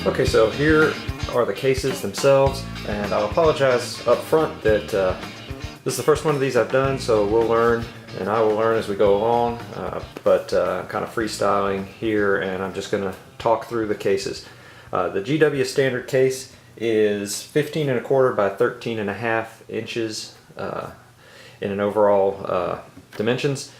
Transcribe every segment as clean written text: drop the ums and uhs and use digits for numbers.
Okay, so here are the cases themselves, and I'll apologize up front that this is the first one of these I've done, so we'll learn, and I will learn as we go along, but I'm kind of freestyling here, and I'm just going to talk through the cases. The GW standard case is 15 1/4 by 13 1/2 inches in an overall dimensions.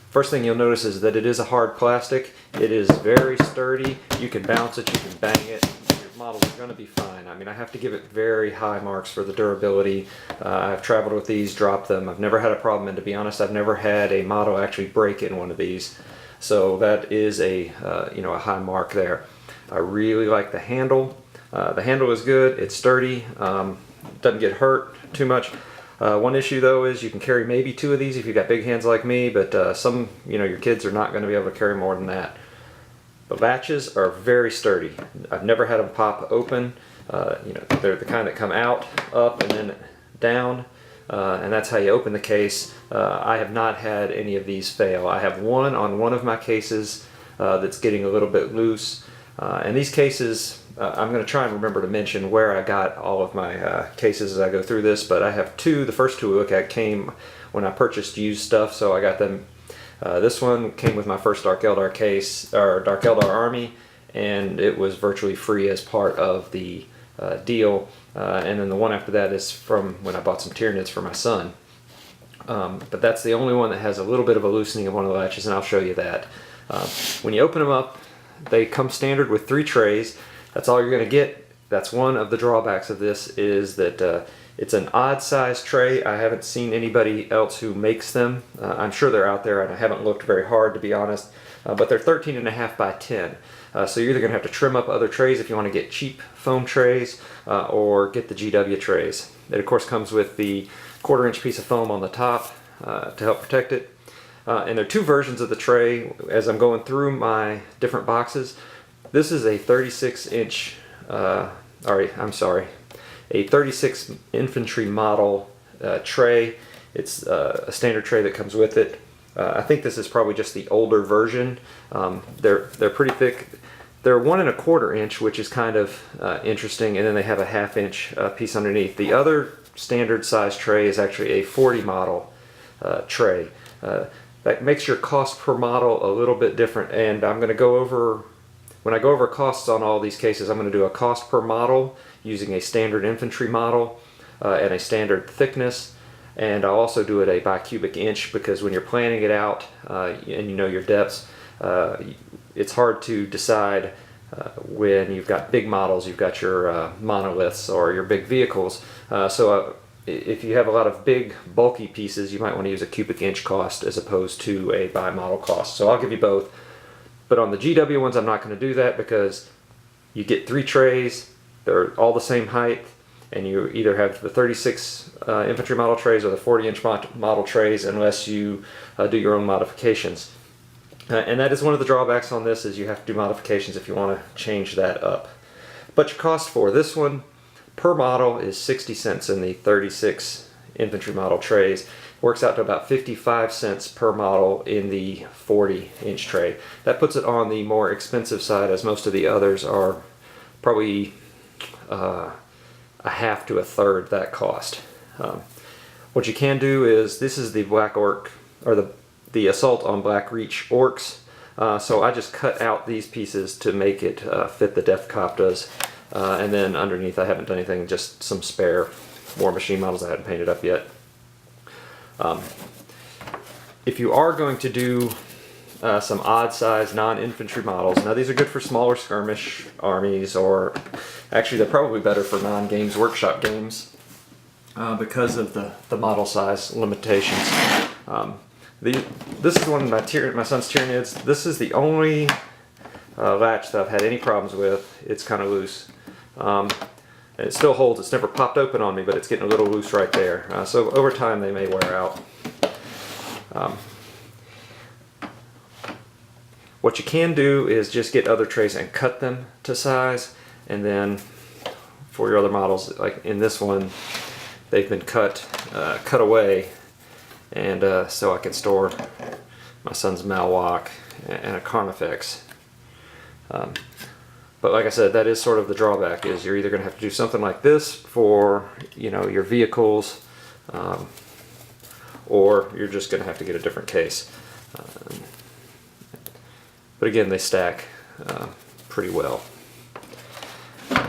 First thing you'll notice is that it is a hard plastic. It is very sturdy. You can bounce it, you can bang it. Your models are going to be fine. I mean, I have to give it very high marks for the durability. I've traveled with these, dropped them. I've never had a problem, and to be honest, I've never had a model actually break in one of these. So that is a a high mark there. I really like the handle. The handle is good. It's sturdy. Doesn't get hurt too much. One issue though is you can carry maybe 2 of these if you've got big hands like me, but some, your kids are not going to be able to carry more than that. The latches are very sturdy. I've never had them pop open. They're the kind that come out, up, and then down, and that's how you open the case. I have not had any of these fail. I have one on one of my cases that's getting a little bit loose, and these cases, I'm going to try and remember to mention where I got all of my cases as I go through this, but I have 2. The first 2 we look at came when I purchased used stuff, so I got them. This one came with my first Dark Eldar case, or Dark Eldar Army, and it was virtually free as part of the deal. And then the one after that is from when I bought some Tyranids for my son. But that's the only one that has a little bit of a loosening of one of the latches, and I'll show you that. When you open them up, they come standard with 3 trays. That's all you're going to get. That's one of the drawbacks of this, is that it's an odd size tray. I haven't seen anybody else who makes them. I'm sure they're out there, and I haven't looked very hard, to be honest, but they're 13 1/2 by 10. So you're either going to have to trim up other trays if you want to get cheap foam trays, or get the GW trays. It of course comes with the 1/4 inch piece of foam on the top to help protect it. And there are 2 versions of the tray. As I'm going through my different boxes, this is a 36 inch, a 36 infantry model tray. It's a standard tray that comes with it. I think this is probably just the older version. They're pretty thick. They're 1 1/4 inch, which is kind of interesting, and then they have a 1/2 inch piece underneath. The other standard size tray is actually a 40 model tray. That makes your cost per model a little bit different, and I'm going to go over. When I go over costs on all these cases, I'm going to do a cost per model using a standard infantry model and a standard thickness, and I'll also do it a by cubic inch, because when you're planning it out and you know your depths, it's hard to decide when you've got big models, you've got your monoliths or your big vehicles. If you have a lot of big bulky pieces, you might want to use a cubic inch cost as opposed to a by model cost. So I'll give you both. But on the GW ones, I'm not going to do that, because you get 3 trays, they're all the same height, and you either have the 36 infantry model trays or the 40 inch model trays, unless you do your own modifications. And that is one of the drawbacks on this, is you have to do modifications if you want to change that up. But your cost for this one per model is 60 cents in the 36 infantry model trays. Works out to about 55 cents per model in the 40 inch tray. That puts it on the more expensive side, as most of the others are probably a half to a third that cost. What you can do is, this is the Black Orc, or the Assault on Black Reach Orcs. So I just cut out these pieces to make it fit the Death Coptas. And then underneath I haven't done anything, just some spare War Machine models I hadn't painted up yet. If you are going to do some odd size non-infantry models, now these are good for smaller skirmish armies, or actually they're probably better for non-Games Workshop games because of the model size limitations. This is one of my son's Tyranids. This is the only latch that I've had any problems with. It's kind of loose. It still holds. It's never popped open on me, but it's getting a little loose right there. So over time they may wear out. What you can do is just get other trays and cut them to size, and then for your other models, like in this one, they've been cut away, and so I can store my son's Malwok and a Carnifex. But like I said, that is sort of the drawback, is you're either going to have to do something like this for, you know, your vehicles, or you're just going to have to get a different case. But again, they stack pretty well.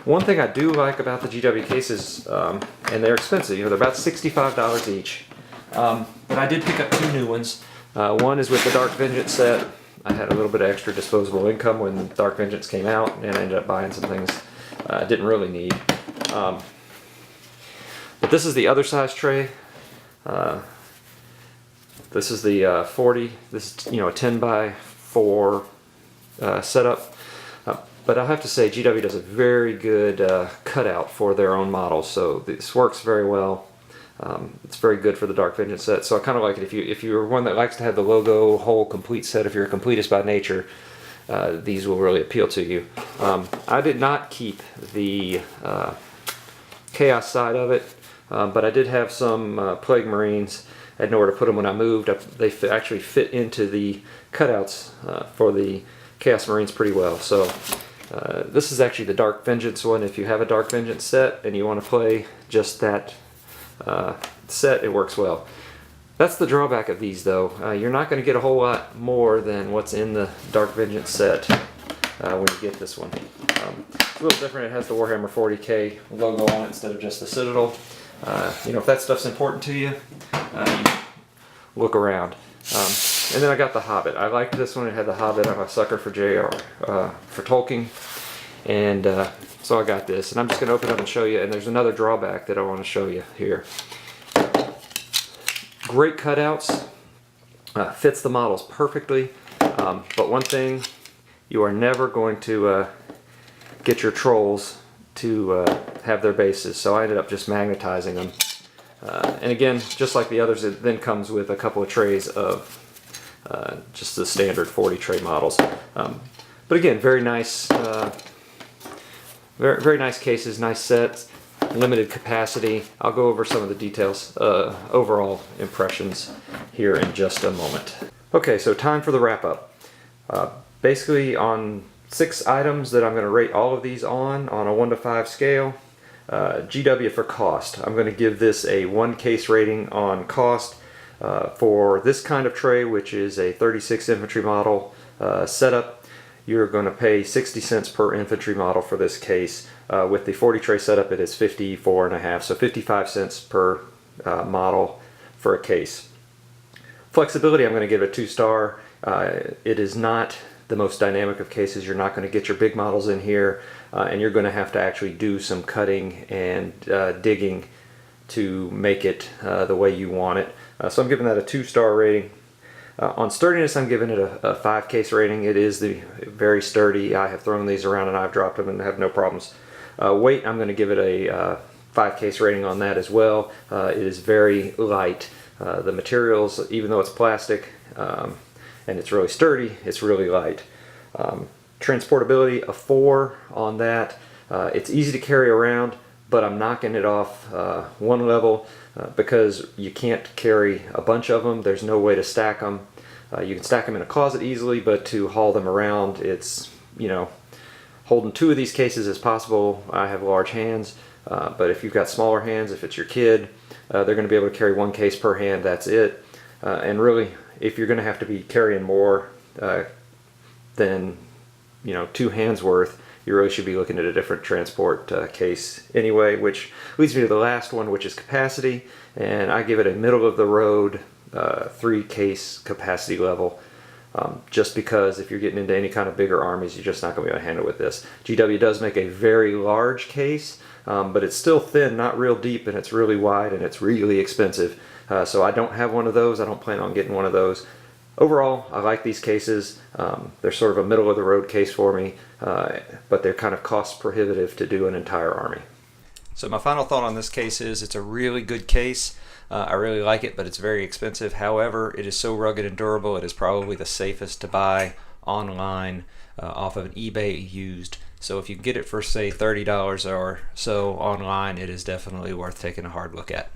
One thing I do like about the GW cases, and they're expensive, you know, they're about $65 each. But I did pick up 2 new ones. One is with the Dark Vengeance set. I had a little bit of extra disposable income when Dark Vengeance came out, and I ended up buying some things I didn't really need. But this is the other size tray. This is the 40. This is, you know, a 10 by 4 setup. But I have to say, GW does a very good cutout for their own models, so this works very well. It's very good for the Dark Vengeance set, so I kind of like it. If you're one that likes to have the logo whole complete set, if you're a completist by nature, these will really appeal to you. I did not keep the Chaos side of it, but I did have some Plague Marines. I had nowhere to put them when I moved. They actually fit into the cutouts for the Chaos Marines pretty well. So this is actually the Dark Vengeance one. If you have a Dark Vengeance set and you want to play just that set, it works well. That's the drawback of these, though. You're not going to get a whole lot more than what's in the Dark Vengeance set when you get this one. It's a little different. It has the Warhammer 40K logo on it instead of just the Citadel. You know, if that stuff's important to you, look around. And then I got the Hobbit. I liked this one. It had the Hobbit. I'm a sucker for for Tolkien, and so I got this. And I'm just going to open it up and show you. And there's another drawback that I want to show you here. Great cutouts, fits the models perfectly. But one thing, you are never going to get your trolls to have their bases. So I ended up just magnetizing them. And again, just like the others, it then comes with a couple of trays of just the standard 40 tray models. But again, very nice, very nice cases, nice sets, limited capacity. I'll go over some of the details, overall impressions here in just a moment. Okay, so time for the wrap up. Basically on 6 items that I'm going to rate all of these on a 1 to 5 scale. GW for cost. I'm going to give this a 1 case rating on cost. For this kind of tray, which is a 36 infantry model setup, you're going to pay 60 cents per infantry model for this case. With the 40 tray setup, it is 54.5, so 55 cents per model for a case. Flexibility, I'm going to give it a 2-star. It is not the most dynamic of cases. You're not going to get your big models in here, and you're going to have to actually do some cutting and digging to make it the way you want it. So I'm giving that a 2-star rating. On sturdiness, I'm giving it a 5 case rating. It is very sturdy. I have thrown these around and I've dropped them and have no problems. Weight, I'm going to give it a 5 case rating on that as well. It is very light. The materials, even though it's plastic and it's really sturdy, it's really light. Transportability, a 4 on that. It's easy to carry around, but I'm knocking it off 1 level because you can't carry a bunch of them. There's no way to stack them. You can stack them in a closet easily, but to haul them around, it's, you know, holding 2 of these cases is possible. I have large hands, but if you've got smaller hands, if it's your kid, they're going to be able to carry 1 case per hand. That's it. And really, if you're going to have to be carrying more than, you know, 2 hands worth, you really should be looking at a different transport case anyway, which leads me to the last one, which is capacity, and I give it a middle of the road 3 case capacity level, just because if you're getting into any kind of bigger armies, you're just not going to be able to handle it with this. GW does make a very large case, but it's still thin, not real deep, and it's really wide, and it's really expensive. So I don't have one of those. I don't plan on getting one of those. Overall, I like these cases. They're sort of a middle of the road case for me, but they're kind of cost prohibitive to do an entire army. So my final thought on this case is it's a really good case. I really like it, but it's very expensive. However, it is so rugged and durable, it is probably the safest to buy online off of an eBay used. So if you get it for, say, $30 or so online, it is definitely worth taking a hard look at.